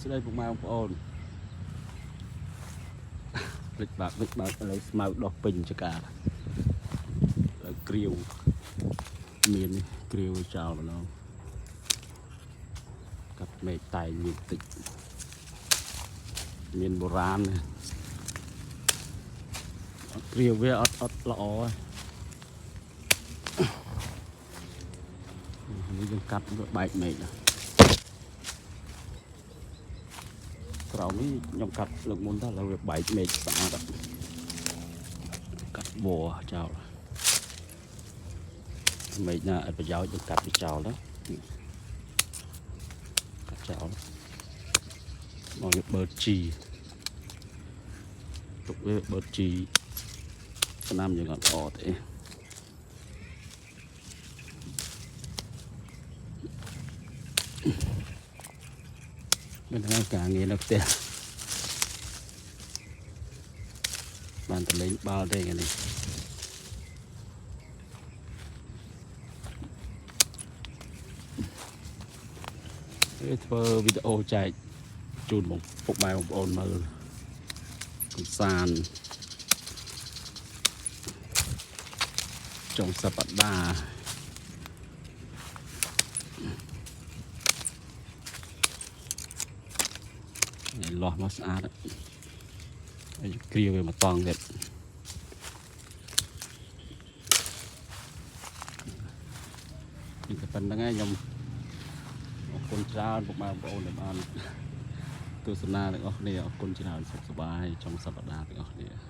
ស្ដីពុកម៉ែបងប្អូនភ្លេចបាក់ឥឡូវស្មៅដោះពេញចកាហើយគ្រាវមានគ្រាវចោលម្ដងកាត់មេឃតែមានតិចមានបុរាណគ្រាវវាអត់ល្អនេះយើងកាត់បែកមេឃក្រោមនេះខ្ញុំកាត់លើកមុនទៅឥឡូវវាបែកមេឃស្អាតកាត់វល្លិចោលមេឃណាអត់ប្រយោជន៍យើងកាត់វាចោលទៅកាត់ចោលមកវាបឺតជីទុកវាបឺតជីស្នាមយើងអត់ល្អទេមានតែការងារនៅផ្ទះបានតលេងបាល់ទេថ្ងៃនេះធ្វើវីដេអូចែកជូនពុកម៉ែបងប្អូនមើលកម្សាន្តចុងសប្តាហ៍លាស់មកស្អាតហើយគ្រាវវាមកតង់ទៀតតែប៉ុណ្្នឹងឯងខ្ញុំអរគុណច្រើនពុកម៉ែបងប្អូនដែលបានទស្សនាទាំងអស់គ្នាអរគុណច្រើនសុខសប្បាយចុងសប្តាហ៍ទាំងអស់គ្នា